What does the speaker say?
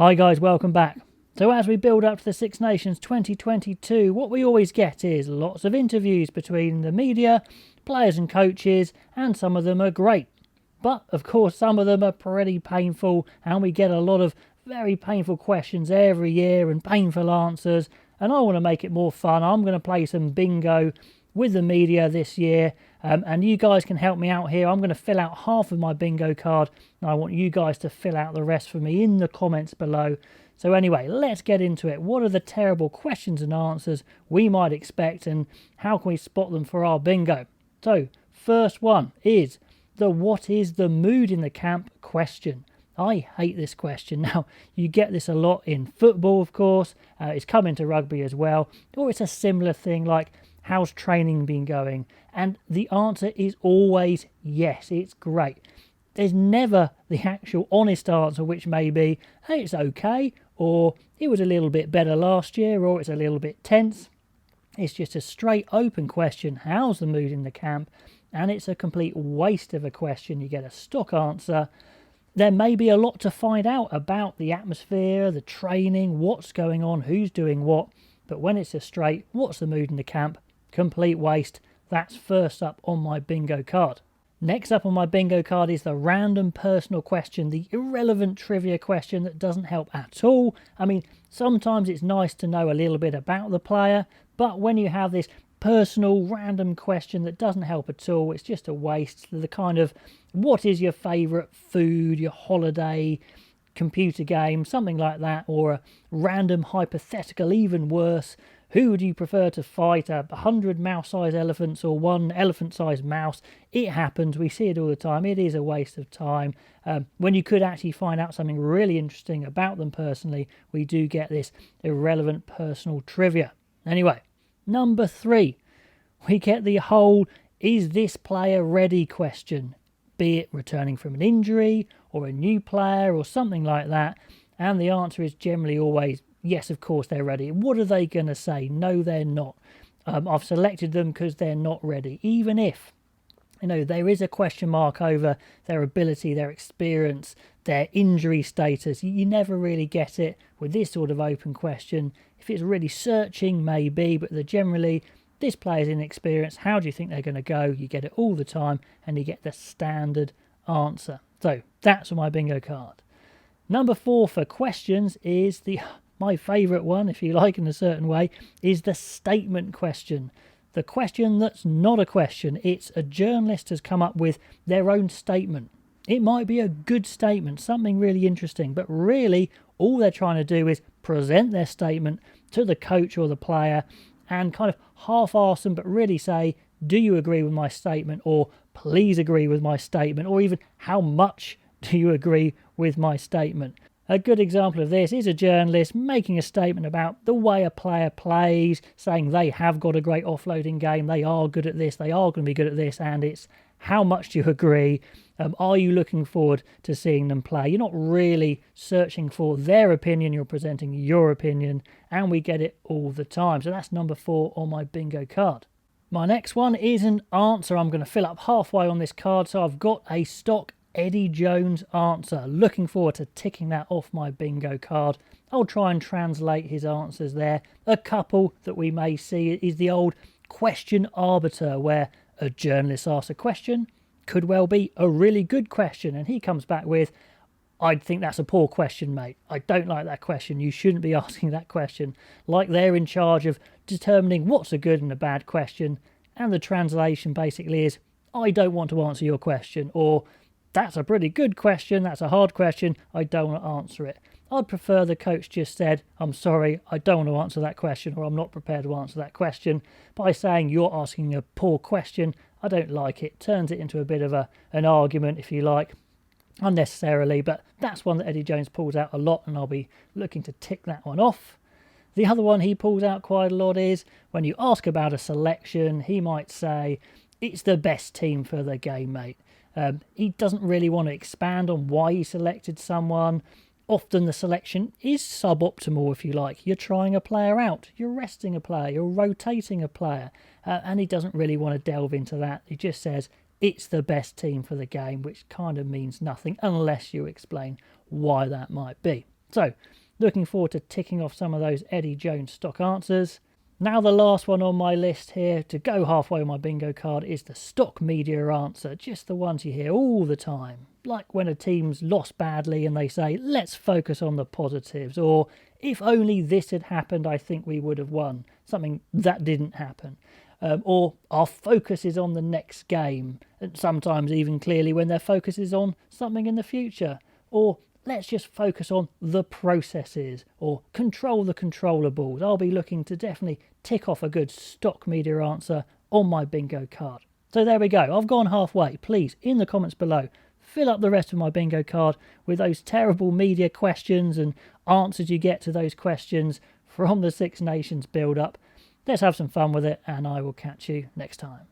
Hi guys, welcome back. So as we build up to the Six Nations 2022, what we always get is lots of interviews between the media, players and coaches, and some of them are great. But of course some of them are pretty painful, and we get a lot of very painful questions every year and painful answers, and I want to make it more fun. I'm going to play some bingo with the media this year, and you guys can help me out here. I'm going to fill out half of my bingo card, and I want you guys to fill out the rest for me in the comments below. So anyway, let's get into it. What are the terrible questions and answers we might expect, and how can we spot them for our bingo? So first one is the what is the mood in the camp question. I hate this question. Now, you get this a lot in football, of course. It's come into rugby as well. Or it's a similar thing like, how's training been going? And the answer is always yes, it's great. There's never the actual honest answer, which may be, hey, it's okay, or it was a little bit better last year, or it's a little bit tense. It's just a straight open question, how's the mood in the camp? And it's a complete waste of a question. You get a stock answer. There may be a lot to find out about the atmosphere, the training, what's going on, who's doing what. But when it's a straight, what's the mood in the camp? Complete waste. That's first up on my bingo card. Next up on my bingo card is the random personal question, the irrelevant trivia question that doesn't help at all. I mean, sometimes it's nice to know a little bit about the player, but when you have this personal random question that doesn't help at all, it's just a waste. The kind of, what is your favourite food, your holiday, computer game, something like that, or a random hypothetical, even worse. Who would you prefer to fight, 100 mouse-sized elephants or one elephant-sized mouse? It happens. We see it all the time. It is a waste of time. When you could actually find out something really interesting about them personally, we do get this irrelevant personal trivia. Anyway, number 3, we get the whole, is this player ready question? Be it returning from an injury or a new player or something like that. And the answer is generally always, yes, of course they're ready. What are they going to say? No, they're not. I've selected them because they're not ready. Even if, there is a question mark over their ability, their experience, their injury status. You never really get it with this sort of open question. If it's really searching, maybe, but generally, this player's inexperienced. How do you think they're going to go? You get it all the time, and you get the standard answer. So that's my bingo card. Number 4 for questions is my favourite one, if you like, in a certain way, is the statement question. The question that's not a question. It's a journalist has come up with their own statement. It might be a good statement, something really interesting, but really all they're trying to do is present their statement to the coach or the player and kind of half-arse them, but really say, do you agree with my statement? Or please agree with my statement? Or even, how much do you agree with my statement? A good example of this is a journalist making a statement about the way a player plays, saying they have got a great offloading game, they are good at this, they are going to be good at this, and it's, how much do you agree? Are you looking forward to seeing them play? You're not really searching for their opinion, you're presenting your opinion, and we get it all the time. So that's number 4 on my bingo card. My next one is an answer. I'm going to fill up halfway on this card, so I've got a stock Eddie Jones answer. Looking forward to ticking that off my bingo card. I'll try and translate his answers there. A couple that we may see is the old question arbiter, where a journalist asks a question, could well be a really good question, and he comes back with, I think that's a poor question, mate. I don't like that question. You shouldn't be asking that question. Like they're in charge of determining what's a good and a bad question, and the translation basically is, I don't want to answer your question, or that's a pretty good question, that's a hard question, I don't want to answer it. I'd prefer the coach just said, I'm sorry, I don't want to answer that question, or I'm not prepared to answer that question. By saying you're asking a poor question, I don't like it. Turns it into a bit of an argument, if you like, unnecessarily, but that's one that Eddie Jones pulls out a lot, and I'll be looking to tick that one off. The other one he pulls out quite a lot is, when you ask about a selection, he might say, it's the best team for the game, mate. He doesn't really want to expand on why he selected someone. Often the selection is suboptimal, if you like. You're trying a player out, you're resting a player, you're rotating a player, and he doesn't really want to delve into that. He just says, it's the best team for the game, which kind of means nothing unless you explain why that might be. So, looking forward to ticking off some of those Eddie Jones stock answers. Now the last one on my list here to go halfway on my bingo card is the stock media answer, just the ones you hear all the time. Like when a team's lost badly and they say, let's focus on the positives, or if only this had happened, I think we would have won. Something that didn't happen. Or our focus is on the next game, and sometimes even clearly when their focus is on something in the future. Or let's just focus on the processes, or control the controllables. I'll be looking to definitely tick off a good stock media answer on my bingo card. So there we go, I've gone halfway. Please, in the comments below, fill up the rest of my bingo card with those terrible media questions and answers you get to those questions from the Six Nations build-up. Let's have some fun with it, and I will catch you next time.